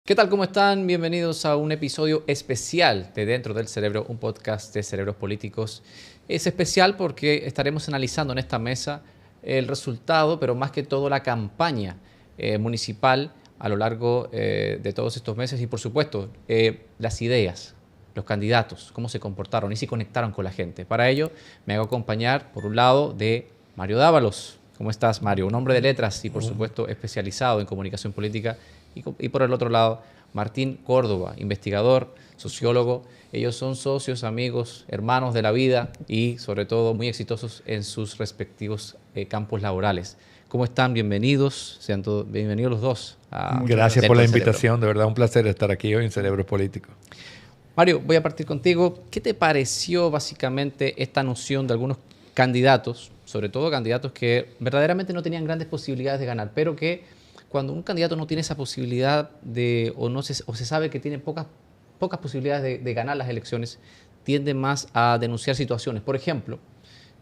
¿Qué tal? ¿Cómo están? Bienvenidos a un episodio especial de Dentro del Cerebro, un podcast de cerebros políticos. Es especial porque estaremos analizando en esta mesa el resultado, pero más que todo la campaña municipal a lo largo de todos estos meses y, por supuesto, las ideas, los candidatos, cómo se comportaron y si conectaron con la gente. Para ello, me hago acompañar, por un lado, de Mario Dávalos. ¿Cómo estás, Mario? Un hombre de letras y, por supuesto, especializado en comunicación política. Y por el otro lado, Martín Córdoba, investigador, sociólogo. Ellos son socios, amigos, hermanos de la vida y, sobre todo, muy exitosos en sus respectivos campos laborales. ¿Cómo están? Bienvenidos. Sean todos bienvenidos los dos. Gracias por la invitación. De verdad, un placer estar aquí hoy en Cerebros Políticos. Mario, voy a partir contigo. ¿Qué te pareció básicamente esta noción de algunos candidatos, sobre todo candidatos que verdaderamente no tenían grandes posibilidades de ganar, pero que cuando un candidato no tiene esa posibilidad o se sabe que tiene pocas posibilidades de ganar las elecciones, tiende más a denunciar situaciones? Por ejemplo,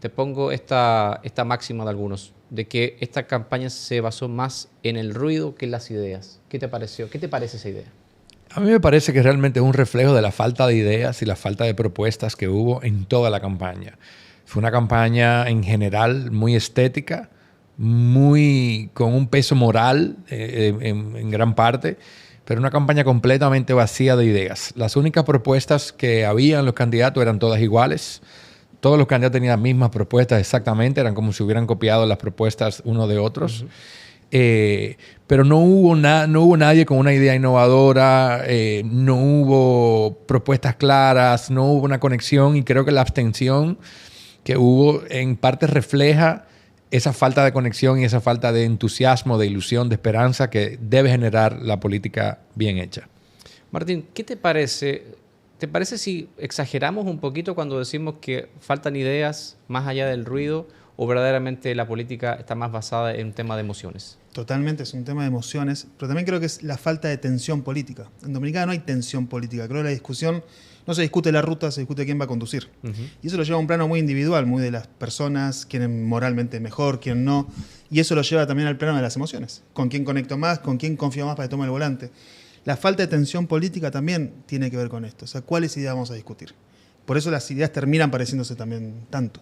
te pongo esta máxima de algunos, de que esta campaña se basó más en el ruido que en las ideas. ¿Qué te pareció? ¿Qué te parece esa idea? A mí me parece que realmente es un reflejo de la falta de ideas y la falta de propuestas que hubo en toda la campaña. Fue una campaña en general muy estética, con un peso moral en gran parte, pero una campaña completamente vacía de ideas. Las únicas propuestas que había en los candidatos eran todas iguales. Todos los candidatos tenían las mismas propuestas exactamente, eran como si hubieran copiado las propuestas uno de otros. Uh-huh. Pero no hubo nadie con una idea innovadora, no hubo propuestas claras, no hubo una conexión, y creo que la abstención que hubo en parte refleja esa falta de conexión y esa falta de entusiasmo, de ilusión, de esperanza que debe generar la política bien hecha. Martín, ¿qué te parece? ¿Te parece si exageramos un poquito cuando decimos que faltan ideas más allá del ruido, o verdaderamente la política está más basada en un tema de emociones? Totalmente, es un tema de emociones, pero también creo que es la falta de tensión política. En Dominicana no hay tensión política. Creo que la discusión no se discute la ruta, se discute quién va a conducir. Uh-huh. Y eso lo lleva a un plano muy individual, muy de las personas, quién es moralmente mejor, quién no. Y eso lo lleva también al plano de las emociones. Con quién conecto más, con quién confío más para que tome el volante. La falta de tensión política también tiene que ver con esto. O sea, ¿cuáles ideas vamos a discutir? Por eso las ideas terminan pareciéndose también tanto.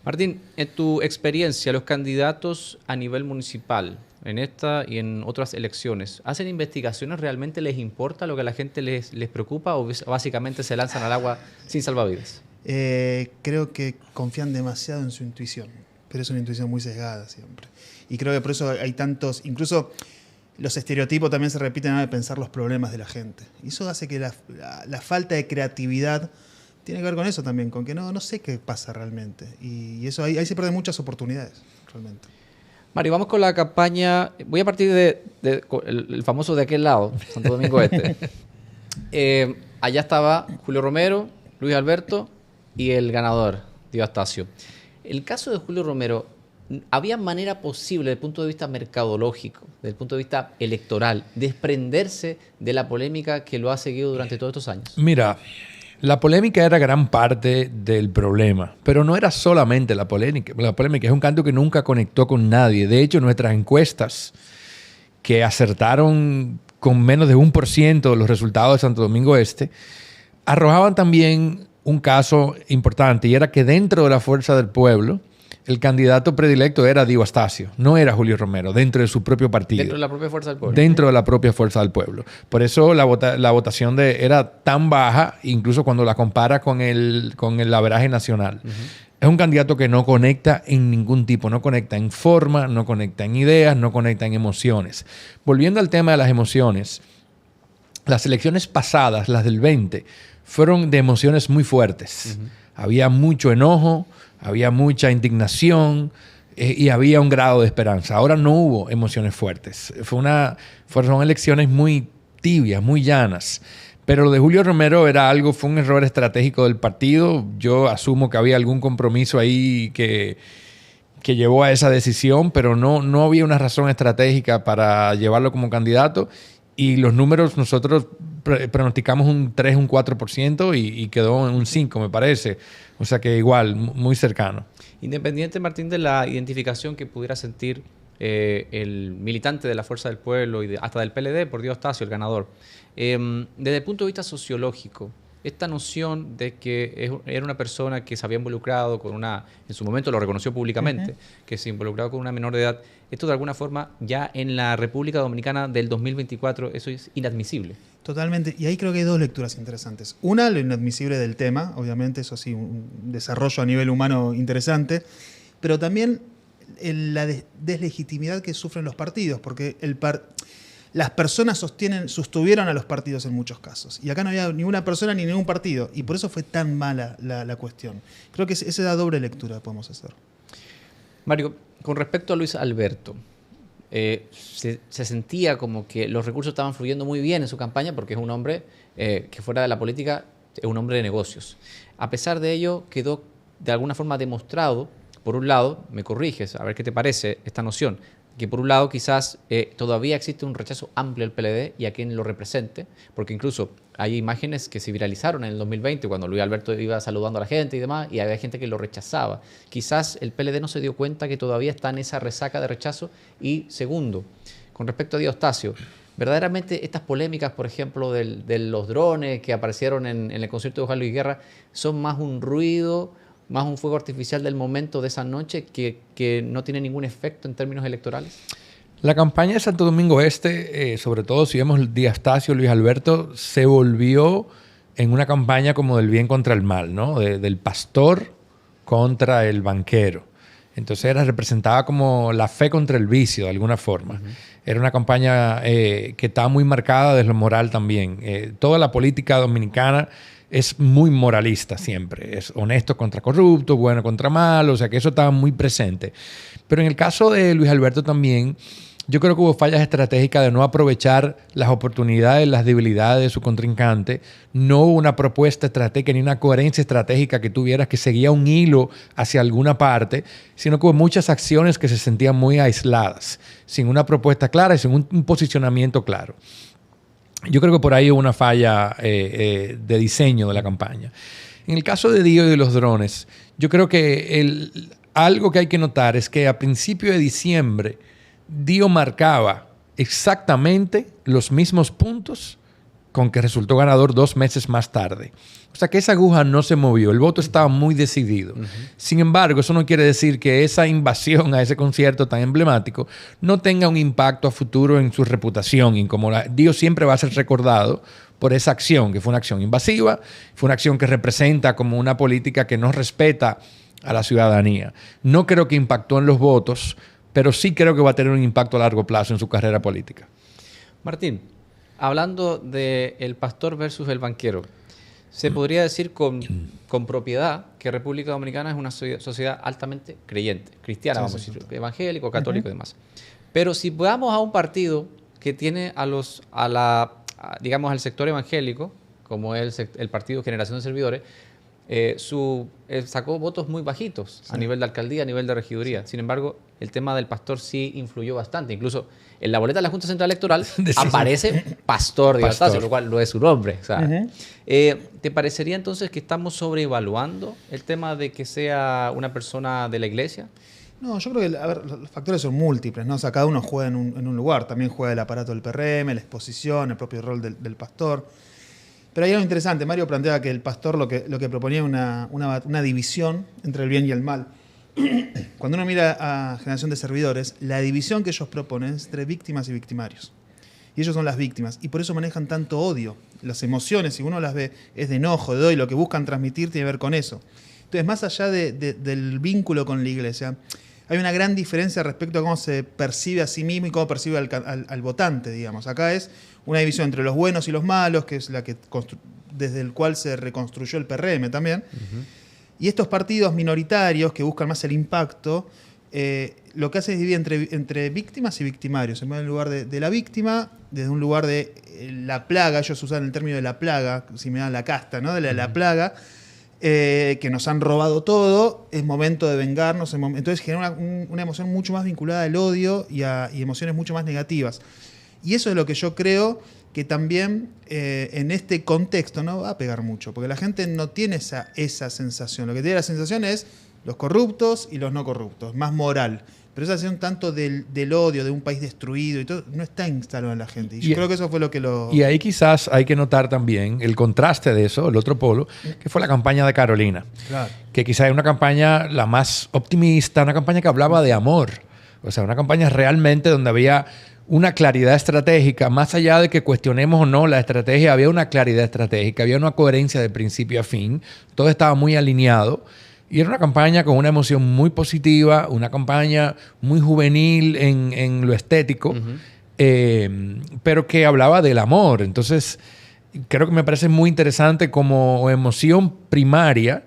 Martín, en tu experiencia, los candidatos a nivel municipal, en esta y en otras elecciones, ¿hacen investigaciones? ¿Realmente les importa lo que a la gente les preocupa, o básicamente se lanzan al agua sin salvavidas? Creo que confían demasiado en su intuición, pero es una intuición muy sesgada siempre. Y creo que por eso hay tantos, incluso los estereotipos también se repiten a la hora de pensar los problemas de la gente. Y eso hace que la falta de creatividad tiene que ver con eso también, con que no sé qué pasa realmente. Y eso ahí se pierden muchas oportunidades, realmente. Mario, vamos con la campaña. Voy a partir el famoso de aquel lado, Santo Domingo Este. Allá estaba Julio Romero, Luis Alberto y el ganador, Dio Astacio. El caso de Julio Romero, ¿había manera posible, desde el punto de vista mercadológico, desde el punto de vista electoral, desprenderse de la polémica que lo ha seguido durante todos estos años? Mira, la polémica era gran parte del problema, pero no era solamente la polémica. La polémica es un canto que nunca conectó con nadie. De hecho, nuestras encuestas, que acertaron con menos de 1% de los resultados de Santo Domingo Este, arrojaban también un caso importante, y era que dentro de la Fuerza del Pueblo, el candidato predilecto era Dio Astacio, no era Julio Romero, dentro de su propio partido. Dentro de la propia Fuerza del Pueblo. Dentro de la propia Fuerza del Pueblo. Por eso la votación era tan baja, incluso cuando la compara con el averaje nacional. Uh-huh. Es un candidato que no conecta en ningún tipo, no conecta en forma, no conecta en ideas, no conecta en emociones. Volviendo al tema de las emociones, las elecciones pasadas, las del 20, fueron de emociones muy fuertes. Uh-huh. Había mucho enojo, había mucha indignación y había un grado de esperanza. Ahora no hubo emociones fuertes. Fueron elecciones muy tibias, muy llanas. Pero lo de Julio Romero fue un error estratégico del partido. Yo asumo que había algún compromiso ahí que llevó a esa decisión, pero no había una razón estratégica para llevarlo como candidato. Y los números, nosotros pronosticamos un 3, un 4% y quedó en un 5, me parece. O sea que igual, muy cercano. Independiente, Martín, de la identificación que pudiera sentir el militante de la Fuerza del Pueblo y hasta del PLD, por Dios Tacio, el ganador. Desde el punto de vista sociológico, esta noción de que era una persona que se había involucrado con en su momento lo reconoció públicamente, que se involucrado con una menor de edad, esto de alguna forma ya en la República Dominicana del 2024, eso es inadmisible. Totalmente, y ahí creo que hay dos lecturas interesantes. Una, lo inadmisible del tema, obviamente, eso sí, un desarrollo a nivel humano interesante, pero también la deslegitimidad que sufren los partidos, porque las personas sostuvieron a los partidos en muchos casos. Y acá no había ninguna persona ni ningún partido. Y por eso fue tan mala la cuestión. Creo que esa es la doble lectura que podemos hacer. Mario, con respecto a Luis Alberto, se sentía como que los recursos estaban fluyendo muy bien en su campaña porque es un hombre que fuera de la política es un hombre de negocios. A pesar de ello, quedó de alguna forma demostrado, por un lado, me corriges, a ver qué te parece esta noción, que por un lado quizás todavía existe un rechazo amplio al PLD y a quien lo represente, porque incluso hay imágenes que se viralizaron en el 2020 cuando Luis Alberto iba saludando a la gente y demás, y había gente que lo rechazaba. Quizás el PLD no se dio cuenta que todavía está en esa resaca de rechazo. Y segundo, con respecto a Diostasio, verdaderamente estas polémicas, por ejemplo, de los drones que aparecieron en el concierto de Juan Luis Guerra, son más un ruido, más un fuego artificial del momento de esa noche que no tiene ningún efecto en términos electorales? La campaña de Santo Domingo Este, sobre todo si vemos Diostasio, Luis Alberto, se volvió en una campaña como del bien contra el mal, ¿no? Del pastor contra el banquero. Entonces representaba como la fe contra el vicio, de alguna forma. Uh-huh. Era una campaña que estaba muy marcada desde lo moral también. Toda la política dominicana es muy moralista siempre. Es honesto contra corrupto, bueno contra malo, o sea que eso estaba muy presente. Pero en el caso de Luis Alberto también, yo creo que hubo fallas estratégicas de no aprovechar las oportunidades, las debilidades de su contrincante. No hubo una propuesta estratégica ni una coherencia estratégica que tuvieras que seguía un hilo hacia alguna parte, sino que hubo muchas acciones que se sentían muy aisladas, sin una propuesta clara y sin un posicionamiento claro. Yo creo que por ahí hubo una falla de diseño de la campaña. En el caso de Dio y de los drones, yo creo que algo que hay que notar es que a principios de diciembre Dio marcaba exactamente los mismos puntos con que resultó ganador 2 meses más tarde. O sea que esa aguja no se movió, el voto estaba muy decidido. Uh-huh. Sin embargo, eso no quiere decir que esa invasión a ese concierto tan emblemático no tenga un impacto a futuro en su reputación. Y como Dio siempre va a ser recordado por esa acción, que fue una acción invasiva, fue una acción que representa como una política que no respeta a la ciudadanía. No creo que impactó en los votos, pero sí creo que va a tener un impacto a largo plazo en su carrera política. Martín, hablando del pastor versus el banquero, se podría decir con propiedad que República Dominicana es una sociedad altamente creyente, cristiana, vamos a decir, evangélico, católico y demás. Pero si vamos a un partido que tiene digamos, al sector evangélico, como es el partido Generación de Servidores, sacó votos muy bajitos a nivel de alcaldía, a nivel de regiduría. Sin embargo, el tema del pastor sí influyó bastante. Incluso en la boleta de la Junta Central Electoral aparece pastor, lo cual no es su nombre. O sea, ¿te parecería entonces que estamos sobreevaluando el tema de que sea una persona de la iglesia? No, yo creo que los factores son múltiples, ¿no? O sea, cada uno juega en un lugar. También juega el aparato del PRM, la exposición, el propio rol del pastor. Pero hay algo interesante. Mario planteaba que el pastor lo que proponía una división entre el bien y el mal. Cuando uno mira a Generación de Servidores, la división que ellos proponen es entre víctimas y victimarios. Y ellos son las víctimas. Y por eso manejan tanto odio. Las emociones, si uno las ve, es de enojo, de odio. Lo que buscan transmitir tiene que ver con eso. Entonces, más allá del vínculo con la iglesia, hay una gran diferencia respecto a cómo se percibe a sí mismo y cómo percibe al votante, digamos. Acá es una división entre los buenos y los malos, que es la que desde el cual se reconstruyó el PRM también. Uh-huh. Y estos partidos minoritarios que buscan más el impacto, lo que hace es dividir entre víctimas y victimarios. En lugar de la víctima, desde un lugar de la plaga, ellos usan el término de la plaga, si me dan la casta, ¿no? De la plaga, que nos han robado todo, es momento de vengarnos. Entonces genera una emoción mucho más vinculada al odio y emociones mucho más negativas. Y eso es lo que yo creo que también en este contexto no va a pegar mucho, porque la gente no tiene esa sensación. Lo que tiene la sensación es los corruptos y los no corruptos, más moral. pero esa sensación tanto del odio, de un país destruido y todo, no está instalado en la gente. Y yo creo que eso fue lo que lo... Y ahí quizás hay que notar también el contraste de eso, el otro polo, que fue la campaña de Carolina. Claro. Que quizás es una campaña la más optimista, una campaña que hablaba de amor. O sea, una campaña realmente donde había una claridad estratégica, más allá de que cuestionemos o no la estrategia, había una claridad estratégica, había una coherencia de principio a fin, todo estaba muy alineado y era una campaña con una emoción muy positiva, una campaña muy juvenil en lo estético, pero que hablaba del amor. Entonces, creo que me parece muy interesante como emoción primaria,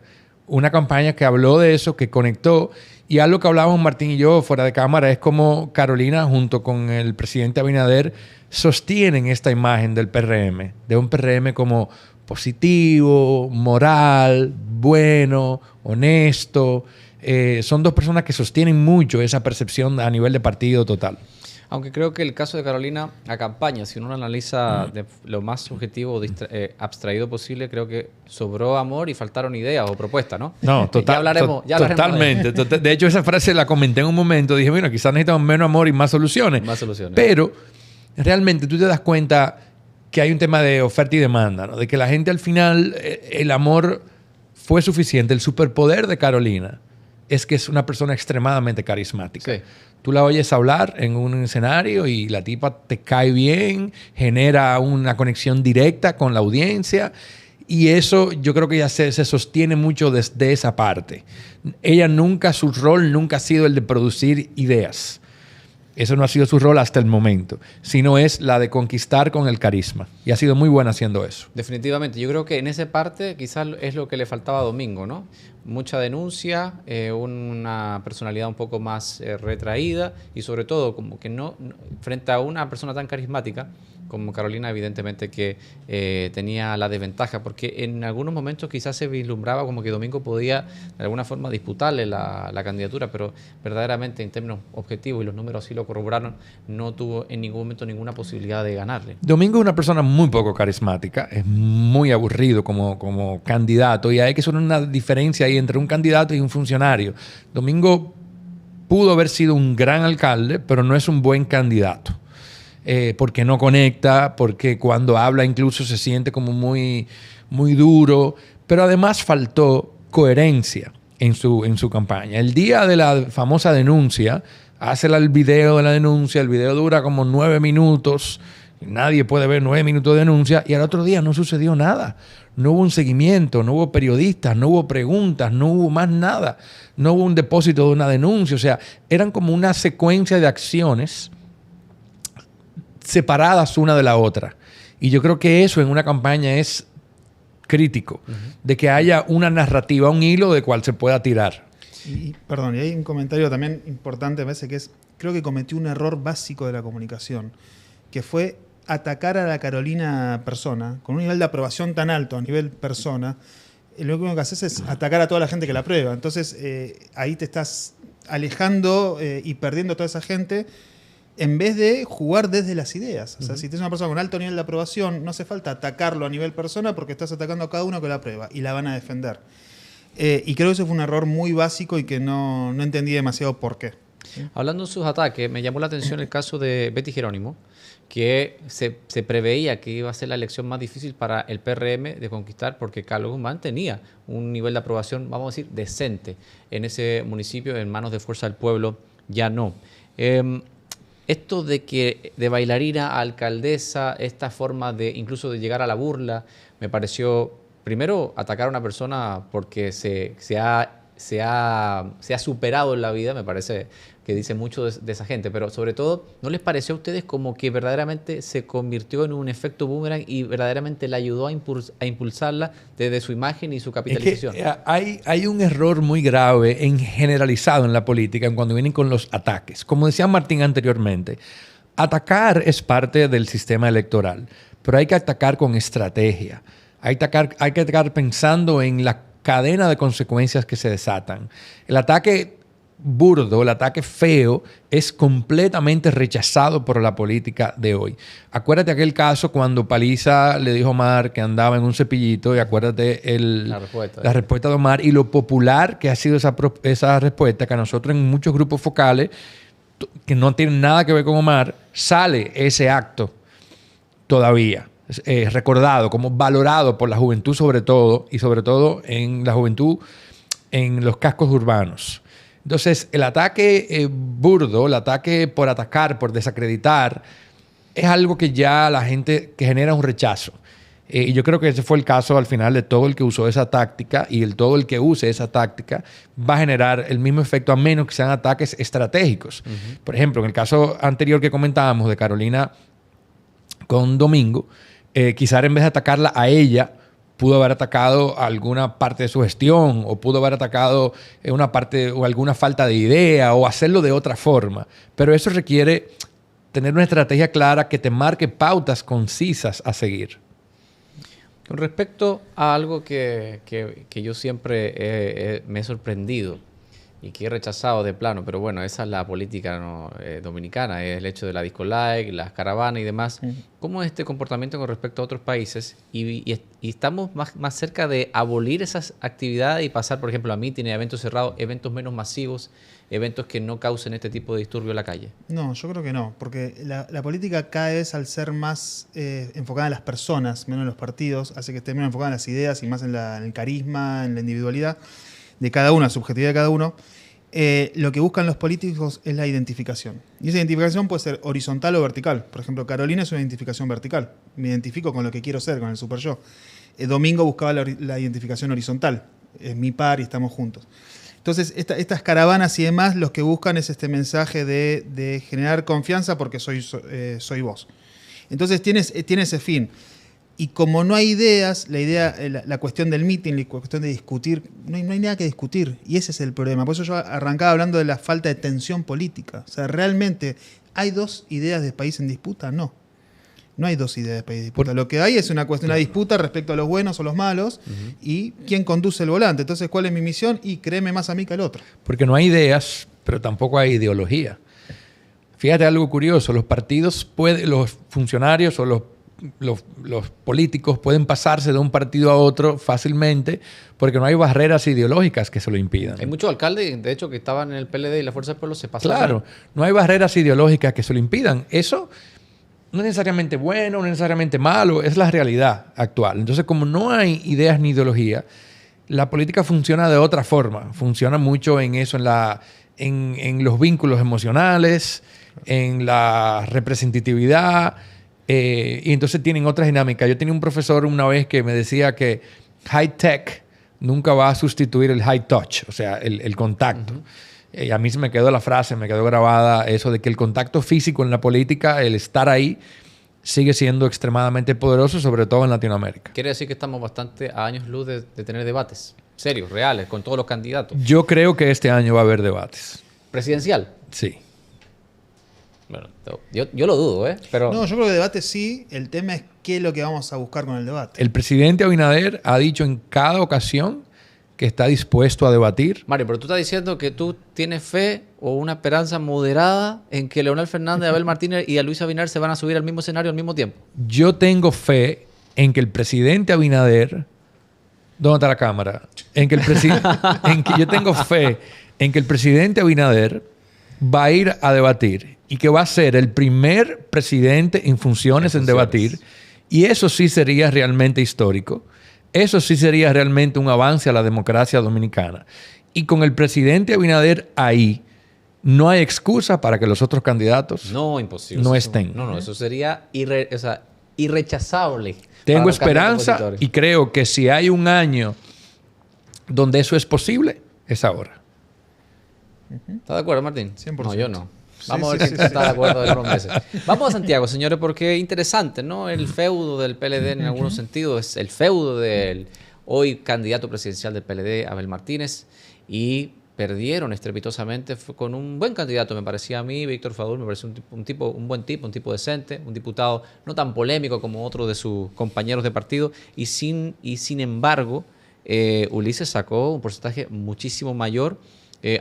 una campaña que habló de eso, que conectó. Y algo que hablábamos Martín y yo fuera de cámara es como Carolina, junto con el presidente Abinader, sostienen esta imagen del PRM, de un PRM como positivo, moral, bueno, honesto. Son dos personas que sostienen mucho esa percepción a nivel de partido total. Aunque creo que el caso de Carolina acompaña, si uno lo analiza de lo más subjetivo, abstraído posible, creo que sobró amor y faltaron ideas o propuestas, ¿no? No, hablaremos totalmente. De hecho, esa frase la comenté en un momento. Dije, bueno, quizás necesitamos menos amor y más soluciones. Más soluciones. Pero realmente tú te das cuenta que hay un tema de oferta y demanda, ¿no? De que la gente al final, el amor fue suficiente. El superpoder de Carolina es que es una persona extremadamente carismática. Sí. Tú la oyes hablar en un escenario y la tipa te cae bien, genera una conexión directa con la audiencia y eso yo creo que ya se sostiene mucho desde esa parte. Su rol nunca ha sido el de producir ideas. Eso no ha sido su rol hasta el momento, sino es la de conquistar con el carisma. Y ha sido muy buena haciendo eso. Definitivamente. Yo creo que en esa parte quizás es lo que le faltaba a Domingo, ¿no? Mucha denuncia, una personalidad un poco más retraída y sobre todo como que no frente a una persona tan carismática como Carolina, evidentemente que tenía la desventaja, porque en algunos momentos quizás se vislumbraba como que Domingo podía de alguna forma disputarle la candidatura, pero verdaderamente en términos objetivos, y los números así lo corroboraron, no tuvo en ningún momento ninguna posibilidad de ganarle. Domingo es una persona muy poco carismática, es muy aburrido como candidato y hay que hacer una diferencia ahí entre un candidato y un funcionario. Domingo pudo haber sido un gran alcalde, pero no es un buen candidato. Porque no conecta, porque cuando habla incluso se siente como muy, muy duro, pero además faltó coherencia en su campaña. El día de la famosa denuncia, hace el video de la denuncia, el video dura como 9 minutos, nadie puede ver 9 minutos de denuncia, y al otro día no sucedió nada. No hubo un seguimiento, no hubo periodistas, no hubo preguntas, no hubo más nada. No hubo un depósito de una denuncia. O sea, eran como una secuencia de acciones separadas una de la otra. Y yo creo que eso en una campaña es crítico, de que haya una narrativa, un hilo de cual se pueda tirar. Perdón, y hay un comentario también importante, me parece que es, creo que cometió un error básico de la comunicación, que fue atacar a la Carolina persona, con un nivel de aprobación tan alto a nivel persona, lo único que haces es atacar a toda la gente que la aprueba. Entonces, ahí te estás alejando y perdiendo a toda esa gente, en vez de jugar desde las ideas. O sea, si tienes una persona con alto nivel de aprobación, no hace falta atacarlo a nivel persona porque estás atacando a cada uno que la aprueba y la van a defender. Y creo que eso fue un error muy básico y que no entendí demasiado por qué. ¿Sí? Hablando de sus ataques, me llamó la atención el caso de Betty Jerónimo, que se preveía que iba a ser la elección más difícil para el PRM de conquistar porque Carlos Guzmán tenía un nivel de aprobación, vamos a decir, decente en ese municipio, en manos de Fuerza del Pueblo ya no. Esto de bailarina a alcaldesa, esta forma de incluso de llegar a la burla, me pareció, primero, atacar a una persona porque se ha superado en la vida, me parece que dice mucho de esa gente, pero sobre todo, ¿no les pareció a ustedes como que verdaderamente se convirtió en un efecto boomerang y verdaderamente le ayudó a impulsarla desde su imagen y su capitalización? Es que hay un error muy grave generalizado en la política cuando vienen con los ataques. Como decía Martín anteriormente, atacar es parte del sistema electoral, pero hay que atacar con estrategia. Hay que atacar pensando en la cadena de consecuencias que se desatan. El ataque burdo, el ataque feo, es completamente rechazado por la política de hoy. Acuérdate aquel caso cuando Paliza le dijo a Omar que andaba en un cepillito, y acuérdate la respuesta de Omar y lo popular que ha sido esa respuesta, que a nosotros en muchos grupos focales que no tienen nada que ver con Omar, sale ese acto todavía recordado, como valorado por la juventud sobre todo, y sobre todo en la juventud en los cascos urbanos. Entonces, el ataque burdo, el ataque por atacar, por desacreditar, es algo que ya la gente, que genera un rechazo. Y yo creo que ese fue el caso al final de todo el que usó esa táctica, y todo el que use esa táctica va a generar el mismo efecto, a menos que sean ataques estratégicos. Por ejemplo, en el caso anterior que comentábamos de Carolina con Domingo, quizás en vez de atacarla a ella, pudo haber atacado alguna parte de su gestión, o pudo haber atacado una parte o alguna falta de idea, o hacerlo de otra forma. Pero eso requiere tener una estrategia clara que te marque pautas concisas a seguir. Con respecto a algo que yo siempre me he sorprendido y que he rechazado de plano, pero bueno, esa es la política dominicana, es el hecho de la disco like, las caravanas y demás. ¿Cómo es este comportamiento con respecto a otros países? Y estamos más cerca de abolir esas actividades y pasar, por ejemplo, a mítines, eventos cerrados, eventos menos masivos, eventos que no causen este tipo de disturbio en la calle. No, yo creo que no, porque la política cada vez, al ser más enfocada en las personas, menos en los partidos, hace que esté menos enfocada en las ideas y más en el carisma, en la individualidad de cada uno, la subjetividad de cada uno. Lo que buscan los políticos es la identificación. Y esa identificación puede ser horizontal o vertical. Por ejemplo, Carolina es una identificación vertical. Me identifico con lo que quiero ser, con el super yo. Domingo buscaba la identificación horizontal. Es mi par y estamos juntos. Entonces, estas caravanas y demás, los que buscan es este mensaje de generar confianza porque soy vos. Entonces, tiene ese fin. Y como no hay ideas, la cuestión del meeting, la cuestión de discutir, no hay nada que discutir. Y ese es el problema. Por eso yo arrancaba hablando de la falta de tensión política. O sea, ¿realmente hay dos ideas de país en disputa? No. No hay dos ideas de país en disputa. Lo que hay es una disputa respecto a los buenos o los malos y quién conduce el volante. Entonces, ¿cuál es mi misión? Y créeme más a mí que al otro. Porque no hay ideas, pero tampoco hay ideología. Fíjate algo curioso. Los partidos los funcionarios o los políticos pueden pasarse de un partido a otro fácilmente porque no hay barreras ideológicas que se lo impidan. Hay muchos alcaldes, de hecho, que estaban en el PLD y la Fuerza del Pueblo se pasaron. Claro, no hay barreras ideológicas que se lo impidan. Eso no es necesariamente bueno, no es necesariamente malo, es la realidad actual. Entonces, como no hay ideas ni ideología, la política funciona de otra forma. Funciona mucho en eso, en los vínculos emocionales, en la representatividad. Y entonces tienen otras dinámicas. Yo tenía un profesor una vez que me decía que high tech nunca va a sustituir el high touch, o sea, el contacto. A mí se me quedó la frase, me quedó grabada eso de que el contacto físico en la política, el estar ahí, sigue siendo extremadamente poderoso, sobre todo en Latinoamérica. Quiere decir que estamos bastante a años luz de tener debates serios, reales, con todos los candidatos. Yo creo que este año va a haber debates. ¿Presidencial? Sí. Bueno, yo lo dudo, ¿eh? Pero... No, yo creo que debate sí. El tema es qué es lo que vamos a buscar con el debate. El presidente Abinader ha dicho en cada ocasión que está dispuesto a debatir. Mario, pero tú estás diciendo que tú tienes fe o una esperanza moderada en que Leonel Fernández, Abel Martínez y a Luis Abinader se van a subir al mismo escenario al mismo tiempo. Yo tengo fe en que el presidente Abinader... ¿Dónde está la cámara? Yo tengo fe en que el presidente Abinader va a ir a debatir y que va a ser el primer presidente en funciones en debatir. Y eso sí sería realmente histórico. Eso sí sería realmente un avance a la democracia dominicana. Y con el presidente Abinader ahí, no hay excusa para que los otros candidatos imposible. estén. No, eso sería irrechazable. Tengo esperanza y creo que si hay un año donde eso es posible, es ahora. ¿Estás de acuerdo, Martín? 100%. No, yo no. Vamos a ver quién está de acuerdo de los meses. Vamos a Santiago, señores, porque es interesante, ¿no? El feudo del PLD en algunos sentidos es el feudo del hoy candidato presidencial del PLD, Abel Martínez, y perdieron estrepitosamente con un buen candidato, me parecía a mí, Víctor Fadul, me pareció un buen tipo, un tipo decente, un diputado no tan polémico como otros de sus compañeros de partido, y sin embargo, Ulises sacó un porcentaje muchísimo mayor.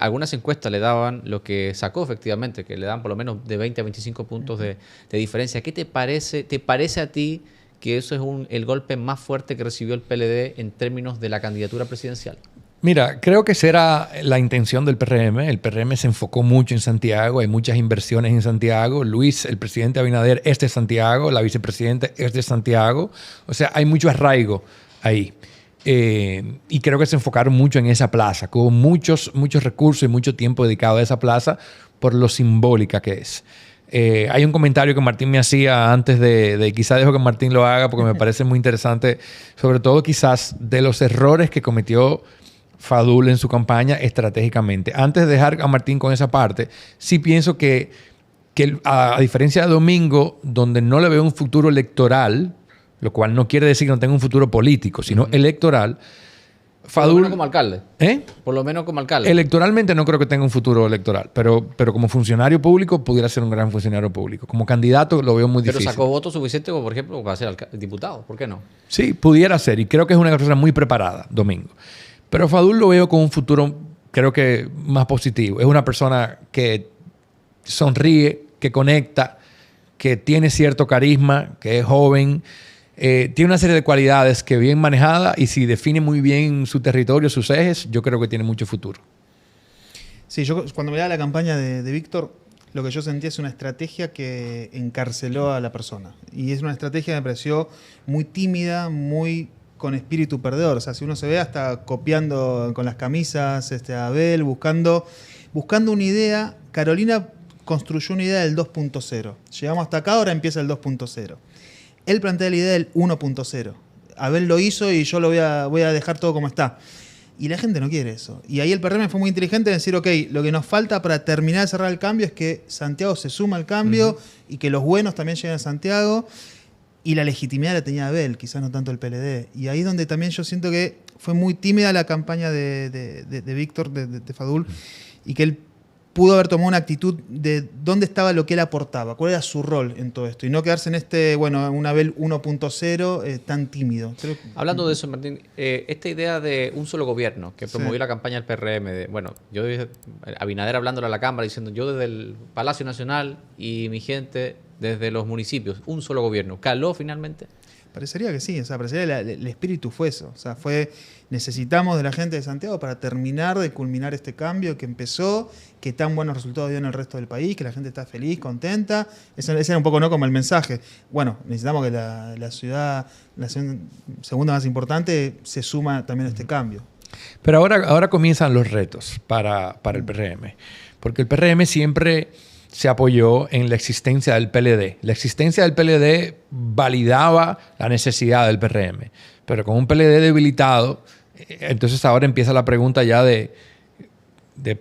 Algunas encuestas le daban lo que sacó efectivamente, que le dan por lo menos de 20 a 25 puntos de diferencia. ¿Qué te parece? ¿Te parece a ti que eso es el golpe más fuerte que recibió el PLD en términos de la candidatura presidencial? Mira, creo que esa era la intención del PRM. El PRM se enfocó mucho en Santiago, hay muchas inversiones en Santiago. Luis, el presidente Abinader, es de Santiago, la vicepresidenta es de Santiago. O sea, hay mucho arraigo ahí. Y creo que se enfocaron mucho en esa plaza, con muchos recursos y mucho tiempo dedicado a esa plaza por lo simbólica que es. Hay un comentario que Martín me hacía antes de quizá dejo que Martín lo haga porque me parece muy interesante, sobre todo quizás de los errores que cometió Fadul en su campaña estratégicamente. Antes de dejar a Martín con esa parte, sí pienso que a diferencia de Domingo, donde no le veo un futuro electoral, lo cual no quiere decir que no tenga un futuro político, sino electoral, Fadul... Por lo menos como alcalde. Por lo menos como alcalde. Electoralmente no creo que tenga un futuro electoral, pero como funcionario público pudiera ser un gran funcionario público. Como candidato lo veo muy difícil. Pero sacó votos suficientes, como por ejemplo, para ser diputado. ¿Por qué no? Sí, pudiera ser. Y creo que es una persona muy preparada, Domingo. Pero Fadul lo veo con un futuro, creo que más positivo. Es una persona que sonríe, que conecta, que tiene cierto carisma, que es joven. Tiene una serie de cualidades que bien manejada y si define muy bien su territorio, sus ejes, yo creo que tiene mucho futuro. Sí, yo cuando miraba la campaña de Víctor, lo que yo sentía es una estrategia que encarceló a la persona. Y es una estrategia que me pareció muy tímida, muy con espíritu perdedor. O sea, si uno se ve hasta copiando con las camisas a Abel, buscando una idea. Carolina construyó una idea del 2.0. Llegamos hasta acá, ahora empieza el 2.0. Él plantea la idea del 1.0. Abel lo hizo y yo lo voy a dejar todo como está. Y la gente no quiere eso. Y ahí el PRM fue muy inteligente en decir, ok, lo que nos falta para terminar de cerrar el cambio es que Santiago se suma al cambio y que los buenos también lleguen a Santiago. Y la legitimidad la tenía Abel, quizás no tanto el PLD. Y ahí es donde también yo siento que fue muy tímida la campaña de Víctor, de Fadul, y que él pudo haber tomado una actitud de dónde estaba lo que él aportaba, cuál era su rol en todo esto, y no quedarse en un Abel 1.0 tan tímido. Hablando de eso, Martín, esta idea de un solo gobierno que promovió la campaña del PRM, yo Abinader hablándole a la Cámara diciendo yo desde el Palacio Nacional y mi gente desde los municipios, un solo gobierno, ¿caló finalmente? Parecería que sí, o sea, parecería el espíritu fue eso, o sea, necesitamos de la gente de Santiago para terminar de culminar este cambio que empezó, que tan buenos resultados dio en el resto del país, que la gente está feliz, contenta. Ese era un poco como el mensaje. Bueno, necesitamos que la ciudad segunda más importante, se suma también a este cambio. Pero ahora comienzan los retos para el PRM, porque el PRM siempre se apoyó en la existencia del PLD. La existencia del PLD validaba la necesidad del PRM, pero con un PLD debilitado, entonces ahora empieza la pregunta ya de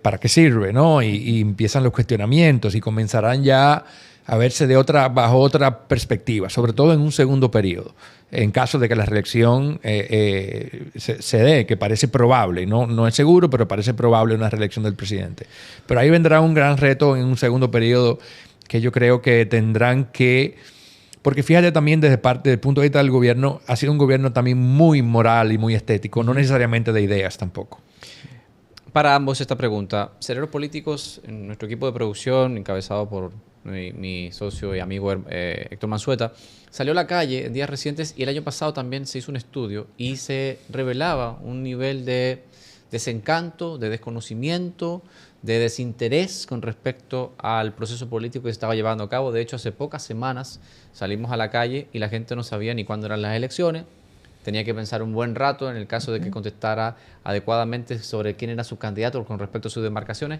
para qué sirve, ¿no? Y empiezan los cuestionamientos y comenzarán ya a verse bajo otra perspectiva, sobre todo en un segundo periodo, en caso de que la reelección se dé, que parece probable, no es seguro, pero parece probable una reelección del presidente. Pero ahí vendrá un gran reto en un segundo periodo que yo creo que tendrán que... Porque fíjate también desde el punto de vista del gobierno, ha sido un gobierno también muy moral y muy estético, no necesariamente de ideas tampoco. Para ambos esta pregunta, Cerebros Políticos, en nuestro equipo de producción, encabezado por mi socio y amigo Héctor Mansueta, salió a la calle en días recientes y el año pasado también se hizo un estudio y se revelaba un nivel de desencanto, de desconocimiento, de desinterés con respecto al proceso político que se estaba llevando a cabo. De hecho, hace pocas semanas salimos a la calle y la gente no sabía ni cuándo eran las elecciones. Tenía que pensar un buen rato en el caso de que contestara adecuadamente sobre quién era su candidato con respecto a sus demarcaciones.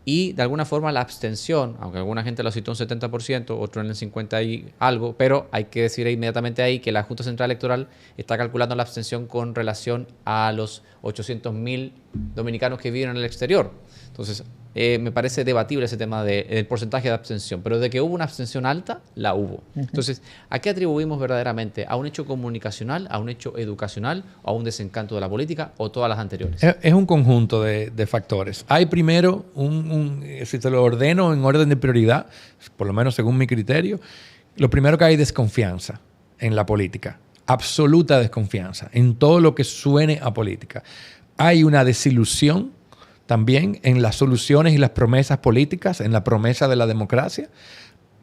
Y de alguna forma la abstención, aunque alguna gente lo citó un 70%, otro en el 50 y algo, pero hay que decir inmediatamente ahí que la Junta Central Electoral está calculando la abstención con relación a los 800.000 dominicanos que viven en el exterior. Entonces, me parece debatible ese tema del porcentaje de abstención, pero de que hubo una abstención alta, la hubo. Entonces, ¿a qué atribuimos verdaderamente? ¿A un hecho comunicacional, a un hecho educacional, o a un desencanto de la política, o todas las anteriores? Es un conjunto de factores. Hay primero, si te lo ordeno en orden de prioridad, por lo menos según mi criterio, lo primero que hay es desconfianza en la política. Absoluta desconfianza en todo lo que suene a política. Hay una desilusión también en las soluciones y las promesas políticas, en la promesa de la democracia.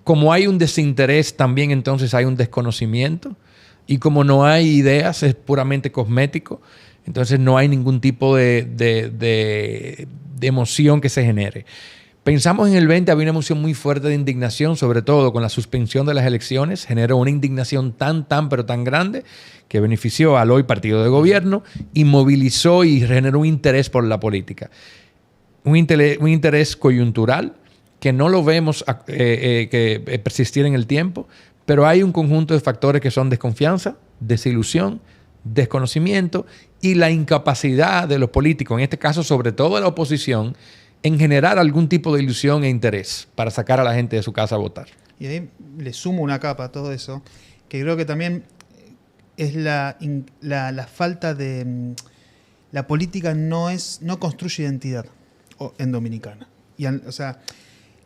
Como hay un desinterés, también entonces hay un desconocimiento. Y como no hay ideas, es puramente cosmético. Entonces no hay ningún tipo de emoción que se genere. Pensamos en el 20, había una emoción muy fuerte de indignación, sobre todo con la suspensión de las elecciones. Generó una indignación pero tan grande que benefició al hoy partido de gobierno y movilizó y generó un interés por la política. Un interés coyuntural que no lo vemos que persistir en el tiempo, pero hay un conjunto de factores que son desconfianza, desilusión, desconocimiento y la incapacidad de los políticos, en este caso sobre todo de la oposición, en generar algún tipo de ilusión e interés para sacar a la gente de su casa a votar. Y ahí le sumo una capa a todo eso, que creo que también es la falta de... La política no construye identidad en Dominicana. O sea,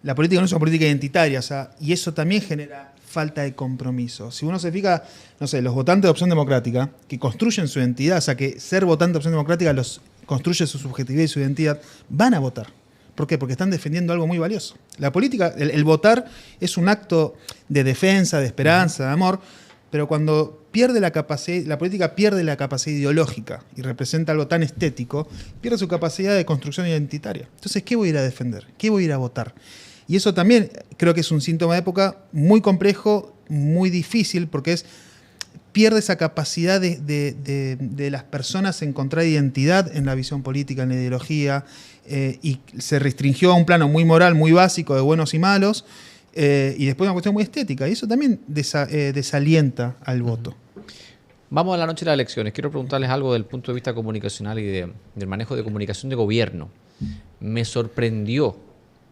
la política no es una política identitaria, o sea, y eso también genera falta de compromiso. Si uno se fija, no sé, los votantes de Opción Democrática, que construyen su identidad, o sea, que ser votante de Opción Democrática los construye su subjetividad y su identidad, van a votar. ¿Por qué? Porque están defendiendo algo muy valioso. La política, el votar es un acto de defensa, de esperanza, de amor, pero cuando pierde la capacidad, la política pierde la capacidad ideológica y representa algo tan estético, pierde su capacidad de construcción identitaria. Entonces, ¿qué voy a ir a defender? ¿Qué voy a ir a votar? Y eso también creo que es un síntoma de época muy complejo, muy difícil, porque pierde esa capacidad de las personas encontrar identidad en la visión política, en la ideología, y se restringió a un plano muy moral, muy básico, de buenos y malos, y después una cuestión muy estética. Y eso también desalienta al voto. Vamos a la noche de las elecciones. Quiero preguntarles algo del punto de vista comunicacional y del manejo de comunicación de gobierno. Me sorprendió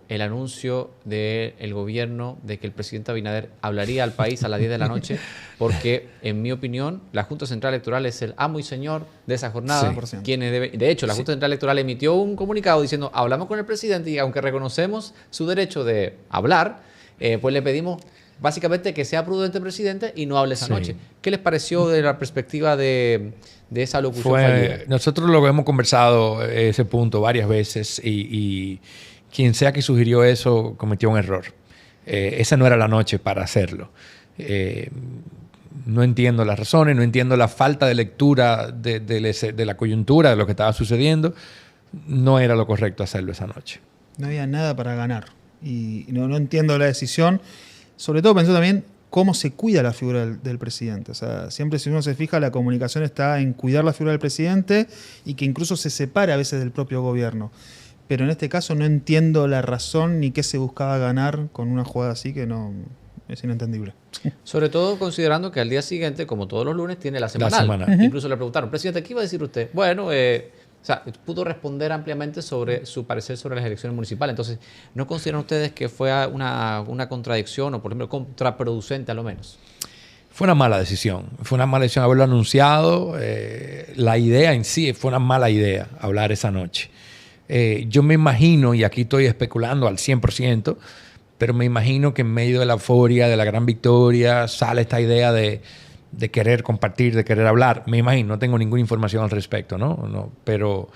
el anuncio del gobierno de que el presidente Abinader hablaría al país a las 10 de la noche, porque, en mi opinión, la Junta Central Electoral es el amo y señor de esa jornada. Sí. De hecho, la Junta Central Electoral emitió un comunicado diciendo, hablamos con el presidente y aunque reconocemos su derecho de hablar, pues le pedimos básicamente que sea prudente presidente y no hable esa noche. ¿Qué les pareció de la perspectiva de esa locución fallida? Nosotros lo hemos conversado ese punto varias veces y quien sea que sugirió eso cometió un error. Esa no era la noche para hacerlo. No entiendo las razones, no entiendo la falta de lectura de la coyuntura de lo que estaba sucediendo. No era lo correcto hacerlo esa noche. No había nada para ganar. Y no entiendo la decisión. Sobre todo pensando también cómo se cuida la figura del presidente. O sea, siempre si uno se fija, la comunicación está en cuidar la figura del presidente y que incluso se separa a veces del propio gobierno. Pero en este caso no entiendo la razón ni qué se buscaba ganar con una jugada así que no es inentendible. Sobre todo considerando que al día siguiente, como todos los lunes, tiene la semanal. Incluso le preguntaron, presidente, ¿qué iba a decir usted? Bueno, pudo responder ampliamente sobre su parecer sobre las elecciones municipales. Entonces, ¿no consideran ustedes que fue una contradicción o, por ejemplo, contraproducente a lo menos? Fue una mala decisión. Fue una mala decisión haberlo anunciado. La idea en sí fue una mala idea hablar esa noche. Yo me imagino, y aquí estoy especulando al 100%, pero me imagino que en medio de la euforia, de la gran victoria, sale esta idea de querer compartir, de querer hablar. Me imagino, no tengo ninguna información al respecto, ¿no? Pero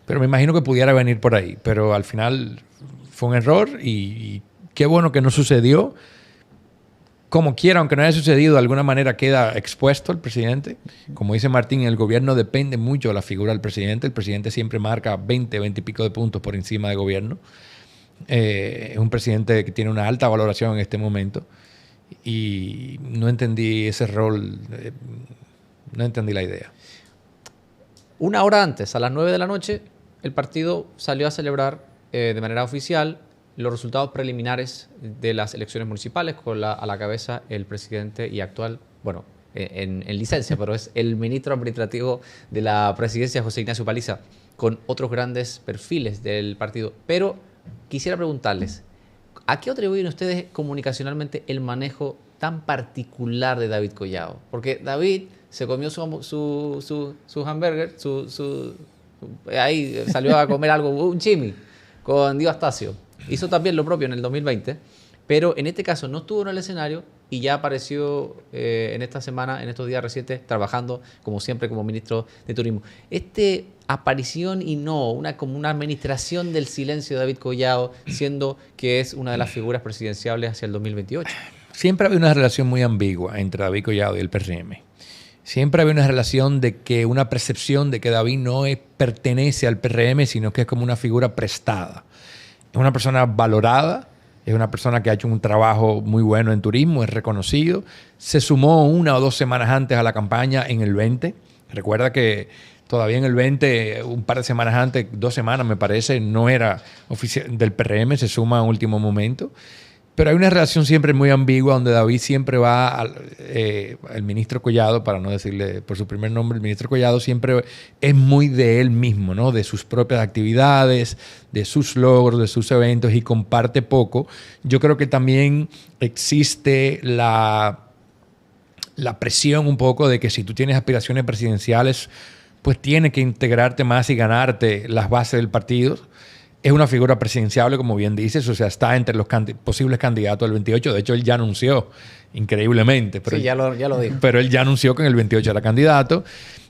me imagino que pudiera venir por ahí. Pero al final fue un error y qué bueno que no sucedió. Como quiera, aunque no haya sucedido, de alguna manera queda expuesto el presidente. Como dice Martín, el gobierno depende mucho de la figura del presidente. El presidente siempre marca 20 y pico de puntos por encima del gobierno. Es un presidente que tiene una alta valoración en este momento. Y no entendí ese rol, no entendí la idea. Una hora antes, a las 9 de la noche, el partido salió a celebrar de manera oficial los resultados preliminares de las elecciones municipales, con a la cabeza el presidente y actual, bueno, en licencia, pero es el ministro administrativo de la presidencia, José Ignacio Paliza, con otros grandes perfiles del partido. Pero quisiera preguntarles, ¿a qué atribuyen ustedes comunicacionalmente el manejo tan particular de David Collado? Porque David se comió su hamburger, ahí salió a comer algo, un chimi, con Dio Astacio. Hizo también lo propio en el 2020, pero en este caso no estuvo en el escenario y ya apareció en esta semana, en estos días recientes, trabajando, como siempre, como ministro de Turismo. Aparición y como una administración del silencio de David Collado, siendo que es una de las figuras presidenciables hacia el 2028. Siempre ha habido una relación muy ambigua entre David Collado y el PRM. siempre había una relación de que una percepción de que David pertenece al PRM, sino que es como una figura prestada. Es una persona valorada, es una persona que ha hecho un trabajo muy bueno en turismo, es reconocido. Se sumó 1 o 2 semanas antes a la campaña en el 20. Recuerda que todavía en el 20, un par de semanas antes, 2 semanas me parece, no era oficial del PRM, se suma a último momento. Pero hay una relación siempre muy ambigua donde David siempre va al ministro Collado, para no decirle por su primer nombre, el ministro Collado siempre es muy de él mismo, ¿no? De sus propias actividades, de sus logros, de sus eventos, y comparte poco. Yo creo que también existe la presión un poco de que si tú tienes aspiraciones presidenciales, pues tienes que integrarte más y ganarte las bases del partido. Es una figura presidenciable, como bien dices, o sea, está entre los posibles candidatos del 28. De hecho, él ya anunció, increíblemente. Pero sí, ya lo dijo. Pero él ya anunció que en el 28 era candidato.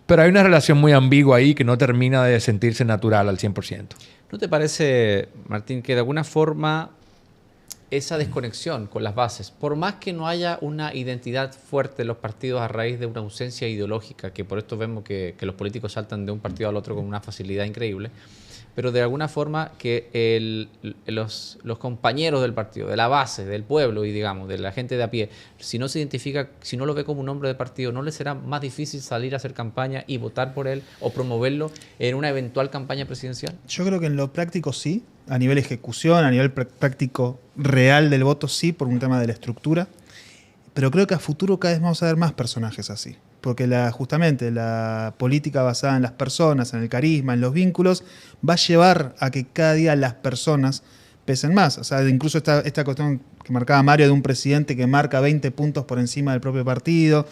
Pero hay una relación muy ambigua ahí que no termina de sentirse natural al 100%. ¿No te parece, Martín, que de alguna forma esa desconexión con las bases, por más que no haya una identidad fuerte de los partidos a raíz de una ausencia ideológica, que por esto vemos que los políticos saltan de un partido al otro con una facilidad increíble, pero de alguna forma que los compañeros del partido, de la base, del pueblo y digamos, de la gente de a pie, si no se identifica, si no lo ve como un hombre de partido, ¿no le será más difícil salir a hacer campaña y votar por él o promoverlo en una eventual campaña presidencial? Yo creo que en lo práctico sí, a nivel ejecución, a nivel práctico real del voto sí, por un tema de la estructura, pero creo que a futuro cada vez vamos a ver más personajes así. Porque justamente la política basada en las personas, en el carisma, en los vínculos, va a llevar a que cada día las personas pesen más. O sea, incluso esta cuestión que marcaba Mario de un presidente que marca 20 puntos por encima del propio partido.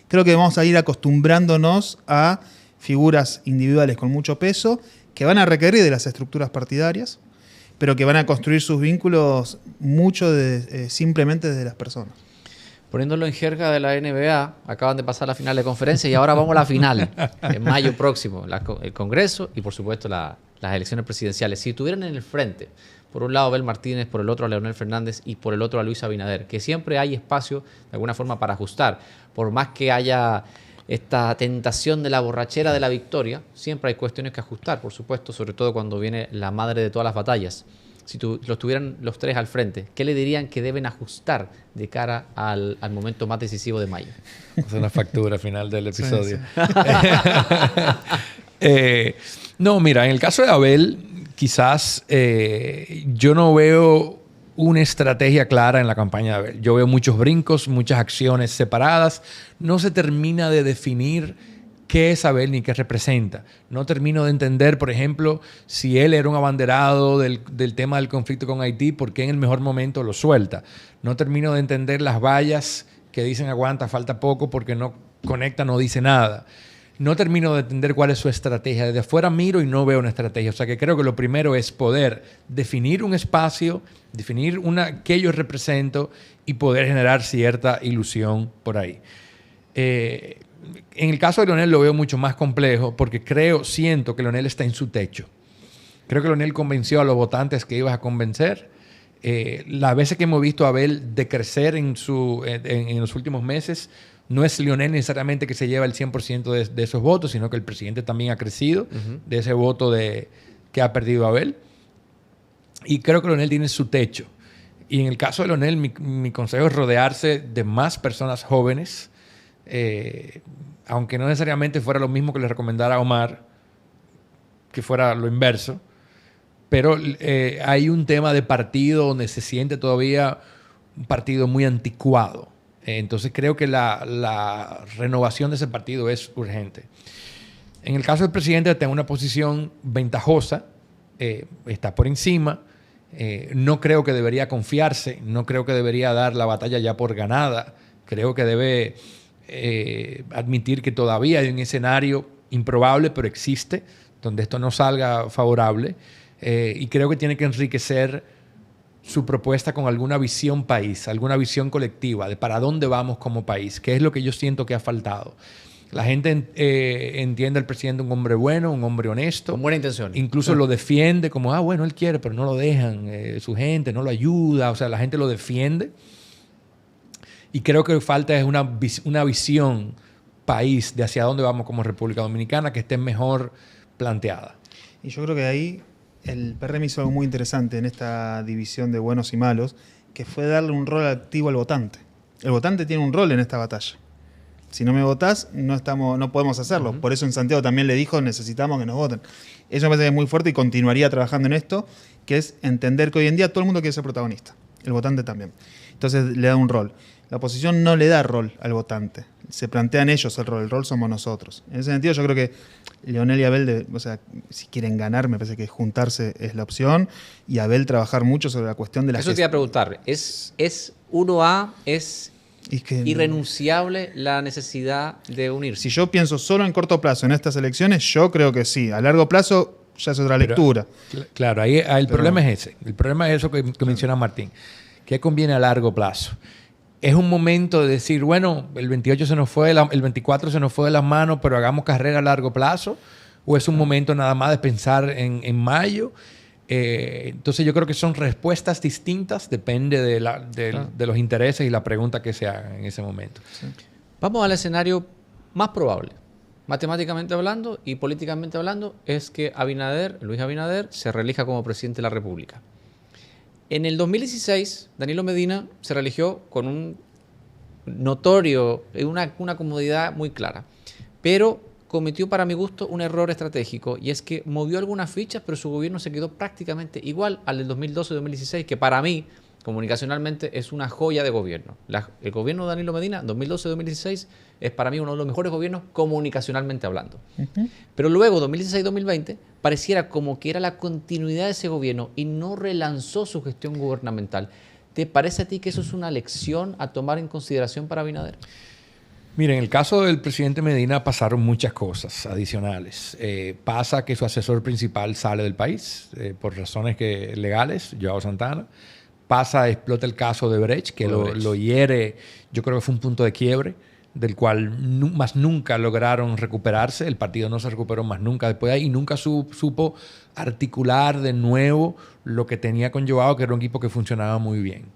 Creo que vamos a ir acostumbrándonos a figuras individuales con mucho peso que van a requerir de las estructuras partidarias, pero que van a construir sus vínculos mucho simplemente desde las personas. Poniéndolo en jerga de la NBA, acaban de pasar la final de conferencia y ahora vamos a la final, en mayo próximo, el Congreso y por supuesto las elecciones presidenciales. Si tuvieran en el frente, por un lado a Abel Martínez, por el otro a Leonel Fernández y por el otro a Luis Abinader, que siempre hay espacio de alguna forma para ajustar, por más que haya esta tentación de la borrachera de la victoria, siempre hay cuestiones que ajustar, por supuesto, sobre todo cuando viene la madre de todas las batallas. Si los tuvieran los tres al frente, ¿qué le dirían que deben ajustar de cara al momento más decisivo de mayo? Es una factura final del episodio. Sí, sí. No, mira, en el caso de Abel, quizás yo no veo una estrategia clara en la campaña de Abel. Yo veo muchos brincos, muchas acciones separadas. No se termina de definir qué es Abel ni qué representa. No termino de entender, por ejemplo, si él era un abanderado del tema del conflicto con Haití, ¿por qué en el mejor momento lo suelta? No termino de entender las vallas que dicen aguanta, falta poco, porque no conecta, no dice nada. No termino de entender cuál es su estrategia. Desde afuera miro y no veo una estrategia. O sea que creo que lo primero es poder definir un espacio, definir qué yo represento y poder generar cierta ilusión por ahí. En el caso de Leonel lo veo mucho más complejo porque siento que Leonel está en su techo. Creo que Leonel convenció a los votantes que ibas a convencer. Las veces que hemos visto a Abel decrecer en los últimos meses, no es Leonel necesariamente que se lleva el 100% de esos votos, sino que el presidente también ha crecido de ese voto que ha perdido Abel. Y creo que Leonel tiene su techo. Y en el caso de Leonel, mi consejo es rodearse de más personas jóvenes, aunque no necesariamente fuera lo mismo que le recomendara a Omar, que fuera lo inverso, pero hay un tema de partido donde se siente todavía un partido muy anticuado. Entonces creo que la renovación de ese partido es urgente. En el caso del presidente está en una posición ventajosa, está por encima. No creo que debería confiarse, no creo que debería dar la batalla ya por ganada. Creo que debe admitir que todavía hay un escenario improbable, pero existe, donde esto no salga favorable. Y creo que tiene que enriquecer su propuesta con alguna visión país, alguna visión colectiva de para dónde vamos como país, que es lo que yo siento que ha faltado. La gente entiende al presidente un hombre bueno, un hombre honesto. Con buena intención. Incluso lo defiende como, bueno, él quiere, pero no lo dejan. Su gente no lo ayuda. O sea, la gente lo defiende. Y creo que falta es una visión país, de hacia dónde vamos como República Dominicana, que esté mejor planteada. Y yo creo que ahí el PRM hizo algo muy interesante en esta división de buenos y malos, que fue darle un rol activo al votante. El votante tiene un rol en esta batalla. Si no me votás, no podemos hacerlo. Por eso en Santiago también le dijo, necesitamos que nos voten. Eso me parece que es muy fuerte y continuaría trabajando en esto, que es entender que hoy en día todo el mundo quiere ser protagonista. El votante también. Entonces le da un rol. La oposición no le da rol al votante. Se plantean ellos el rol somos nosotros. En ese sentido yo creo que Leonel y Abel, si quieren ganar, me parece que juntarse es la opción, y Abel trabajar mucho sobre la cuestión de la Eso te iba a preguntar. ¿Es irrenunciable la necesidad de unirse? Si yo pienso solo en corto plazo en estas elecciones, yo creo que sí. A largo plazo ya es otra lectura. Claro, ahí el problema es ese. El problema es eso que menciona Martín. ¿Qué conviene a largo plazo? Es un momento de decir, bueno, el 28 se nos fue, el 24 se nos fue de las manos, pero hagamos carrera a largo plazo. ¿O es un momento nada más de pensar en mayo? Entonces yo creo que son respuestas distintas, depende de los intereses y la pregunta que se hagan en ese momento. Sí. Vamos al escenario más probable. Matemáticamente hablando y políticamente hablando, es que Luis Abinader se reelija como presidente de la República. En el 2016, Danilo Medina se reeligió con un notorio, una comodidad muy clara. Pero cometió, para mi gusto, un error estratégico, y es que movió algunas fichas, pero su gobierno se quedó prácticamente igual al del 2012-2016, que para mí, comunicacionalmente, es una joya de gobierno. El gobierno de Danilo Medina, 2012-2016, es para mí uno de los mejores gobiernos comunicacionalmente hablando. Pero luego, 2016-2020, pareciera como que era la continuidad de ese gobierno y no relanzó su gestión gubernamental. ¿Te parece a ti que eso es una lección a tomar en consideración para Abinader? Mira, en el caso del presidente Medina pasaron muchas cosas adicionales. Pasa que su asesor principal sale del país por razones legales, Joao Santana. Explota el caso de Brecht, que lo hiere. Yo creo que fue un punto de quiebre del cual más nunca lograron recuperarse. El partido no se recuperó más nunca después de ahí y nunca supo articular de nuevo lo que tenía con Joao, que era un equipo que funcionaba muy bien.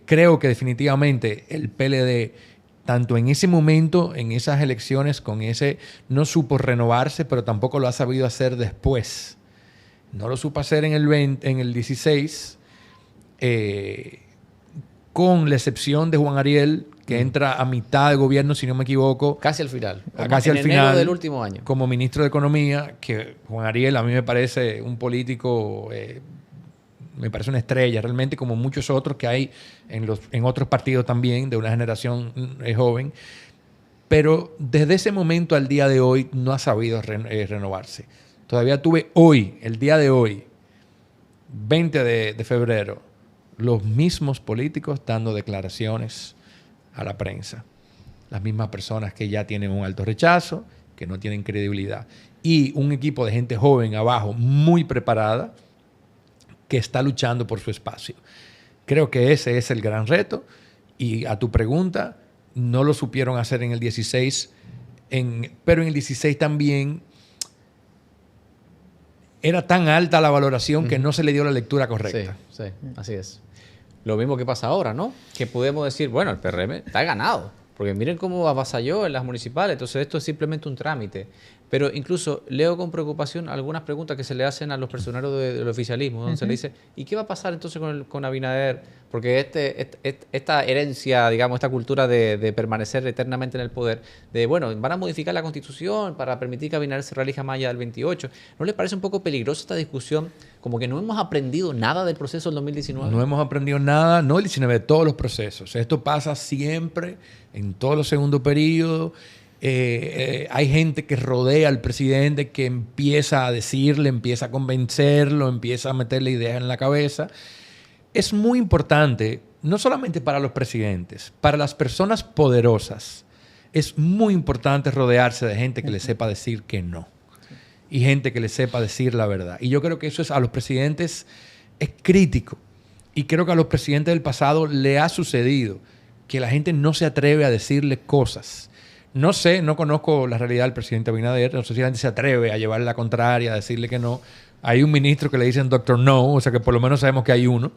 Creo que definitivamente el PLD, tanto en ese momento, en esas elecciones, no supo renovarse, pero tampoco lo ha sabido hacer después. No lo supo hacer en el 16, con la excepción de Juan Ariel, que entra a mitad de gobierno, si no me equivoco. Casi al final. Casi al final. Enero del último año. Como ministro de Economía, que Juan Ariel a mí me parece un político, me parece una estrella, realmente, como muchos otros que hay en otros partidos también, de una generación joven. Pero desde ese momento al día de hoy no ha sabido renovarse. Todavía tuve el día de hoy, 20 de febrero, los mismos políticos dando declaraciones a la prensa. Las mismas personas que ya tienen un alto rechazo, que no tienen credibilidad. Y un equipo de gente joven abajo, muy preparada, que está luchando por su espacio. Creo que ese es el gran reto. Y a tu pregunta, no lo supieron hacer en el 16, pero en el 16 también era tan alta la valoración que no se le dio la lectura correcta. Sí, así es. Lo mismo que pasa ahora, ¿no? Que podemos decir, bueno, el PRM está ganado, porque miren cómo avasalló en las municipales, entonces esto es simplemente un trámite. Pero incluso leo con preocupación algunas preguntas que se le hacen a los personeros del oficialismo, donde se le dice, ¿y qué va a pasar entonces con Abinader? Porque esta herencia, digamos, esta cultura de permanecer eternamente en el poder, van a modificar la Constitución para permitir que Abinader se reelija más allá del 28. ¿No les parece un poco peligrosa esta discusión? Como que no hemos aprendido nada del proceso del 2019. No hemos aprendido nada, no del 19, de todos los procesos. Esto pasa siempre, en todos los segundos periodos. Hay gente que rodea al presidente, que empieza a decirle, empieza a convencerlo, empieza a meterle ideas en la cabeza. Es muy importante, no solamente para los presidentes, para las personas poderosas, es muy importante rodearse de gente que le sepa decir que no y gente que le sepa decir la verdad. Y yo creo que eso a los presidentes es crítico. Y creo que a los presidentes del pasado le ha sucedido que la gente no se atreve a decirle cosas. No sé, no conozco la realidad del presidente Abinader. No sé si la gente se atreve a llevarle la contraria, a decirle que no. Hay un ministro que le dicen Dr. No, o sea que por lo menos sabemos que hay uno.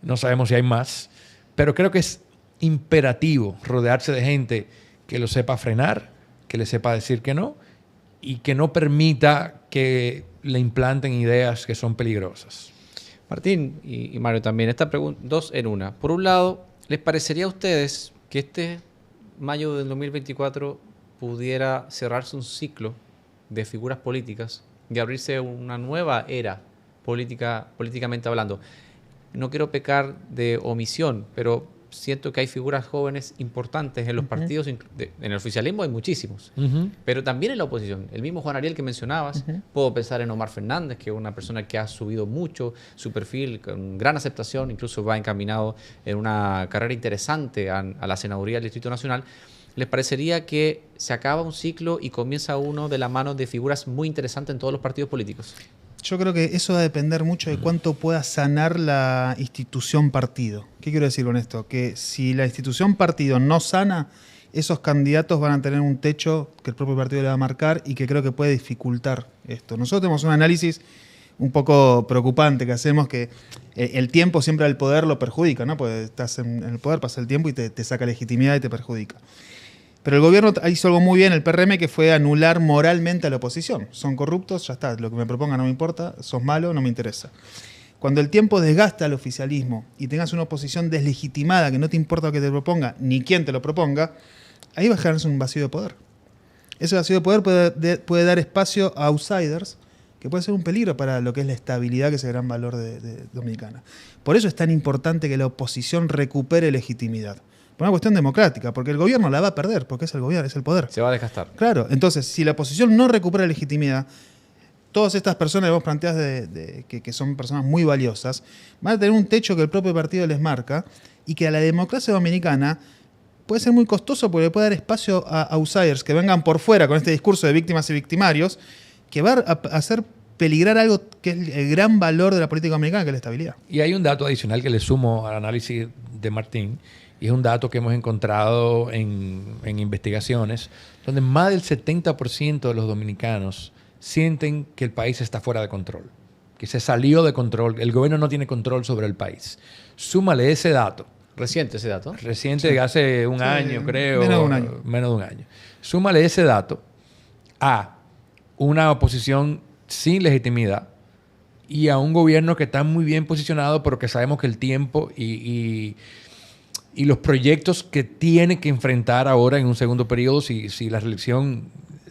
No sabemos si hay más. Pero creo que es imperativo rodearse de gente que lo sepa frenar, que le sepa decir que no y que no permita que le implanten ideas que son peligrosas. Martín y Mario también, esta pregunta, dos en una. Por un lado, ¿les parecería a ustedes que este mayo del 2024 pudiera cerrarse un ciclo de figuras políticas y abrirse una nueva era políticamente hablando? No quiero pecar de omisión, pero siento que hay figuras jóvenes importantes en los partidos. En el oficialismo hay muchísimos, pero también en la oposición. El mismo Juan Ariel que mencionabas, puedo pensar en Omar Fernández, que es una persona que ha subido mucho su perfil, con gran aceptación, incluso va encaminado en una carrera interesante a la senaduría del Distrito Nacional. ¿Les parecería que se acaba un ciclo y comienza uno de la mano de figuras muy interesantes en todos los partidos políticos? Yo creo que eso va a depender mucho de cuánto pueda sanar la institución partido. ¿Qué quiero decir con esto? Que si la institución partido no sana, esos candidatos van a tener un techo que el propio partido le va a marcar y que creo que puede dificultar esto. Nosotros tenemos un análisis un poco preocupante que hacemos, que el tiempo siempre al poder lo perjudica, ¿no? Porque estás en el poder, pasa el tiempo y te saca legitimidad y te perjudica. Pero el gobierno hizo algo muy bien, el PRM, que fue anular moralmente a la oposición. Son corruptos, ya está, lo que me propongan no me importa, sos malo, no me interesa. Cuando el tiempo desgasta al oficialismo y tengas una oposición deslegitimada, que no te importa lo que te proponga, ni quién te lo proponga, ahí va a generarse un vacío de poder. Ese vacío de poder puede dar espacio a outsiders, que puede ser un peligro para lo que es la estabilidad, que es el gran valor de Dominicana. Por eso es tan importante que la oposición recupere legitimidad. Por una cuestión democrática, porque el gobierno la va a perder, porque es el gobierno, es el poder. Se va a desgastar. Claro, entonces, si la oposición no recupera legitimidad, todas estas personas que vos planteás que son personas muy valiosas, van a tener un techo que el propio partido les marca y que a la democracia dominicana puede ser muy costoso porque le puede dar espacio a outsiders que vengan por fuera con este discurso de víctimas y victimarios, que va a hacer peligrar algo que es el gran valor de la política dominicana, que es la estabilidad. Y hay un dato adicional que le sumo al análisis de Martín, y es un dato que hemos encontrado en investigaciones, donde más del 70% de los dominicanos sienten que el país está fuera de control, que se salió de control, el gobierno no tiene control sobre el país. Súmale ese dato. Reciente ese dato. Reciente, sí. Hace un año, creo. Menos de un año. Menos de un año. Súmale ese dato a una oposición sin legitimidad y a un gobierno que está muy bien posicionado, pero que sabemos que el tiempo y los proyectos que tiene que enfrentar ahora en un segundo periodo, si la reelección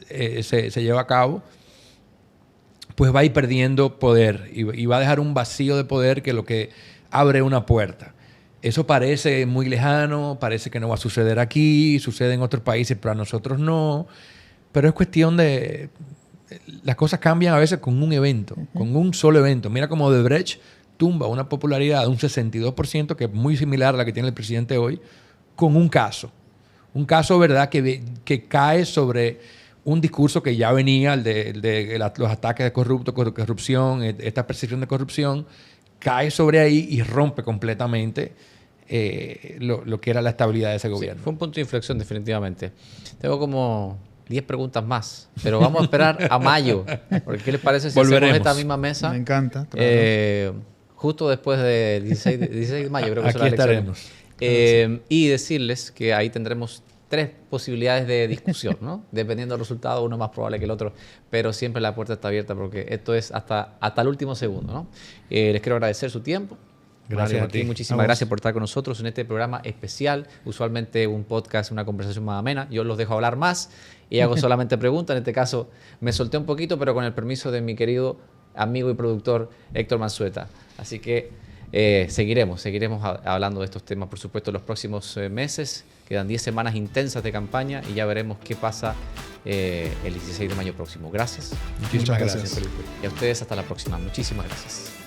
se lleva a cabo, pues va a ir perdiendo poder y va a dejar un vacío de poder que lo que abre una puerta. Eso parece muy lejano, parece que no va a suceder aquí, sucede en otros países, pero a nosotros no. Pero es cuestión de... Las cosas cambian a veces con un evento, con un solo evento. Mira cómo Odebrecht tumba una popularidad de un 62%, que es muy similar a la que tiene el presidente hoy, con un caso. Un caso, ¿verdad?, que cae sobre un discurso que ya venía, el de los ataques de corrupción, esta percepción de corrupción, cae sobre ahí y rompe completamente lo que era la estabilidad de ese gobierno. Sí, fue un punto de inflexión, definitivamente. Tengo como 10 preguntas más, pero vamos a esperar a mayo. Porque ¿qué les parece si hacemos esta misma mesa? Me encanta. Claro. Justo después del 16 de mayo, creo que son Aquí las elecciones. estaremos. Y decirles que ahí tendremos 3 posibilidades de discusión, ¿no? Dependiendo del resultado, uno es más probable que el otro, pero siempre la puerta está abierta porque esto es hasta el último segundo, ¿no? Les quiero agradecer su tiempo. Gracias a ti. Muchísimas gracias por estar con nosotros en este programa especial. Usualmente un podcast, una conversación más amena. Yo los dejo hablar más y hago solamente preguntas. En este caso me solté un poquito, pero con el permiso de mi querido amigo y productor Héctor Manzueta. Así que seguiremos hablando de estos temas, por supuesto, en los próximos meses. Quedan 10 semanas intensas de campaña y ya veremos qué pasa el 16 de mayo próximo. Gracias. Muchas gracias, Felipe. Y a ustedes hasta la próxima. Muchísimas gracias.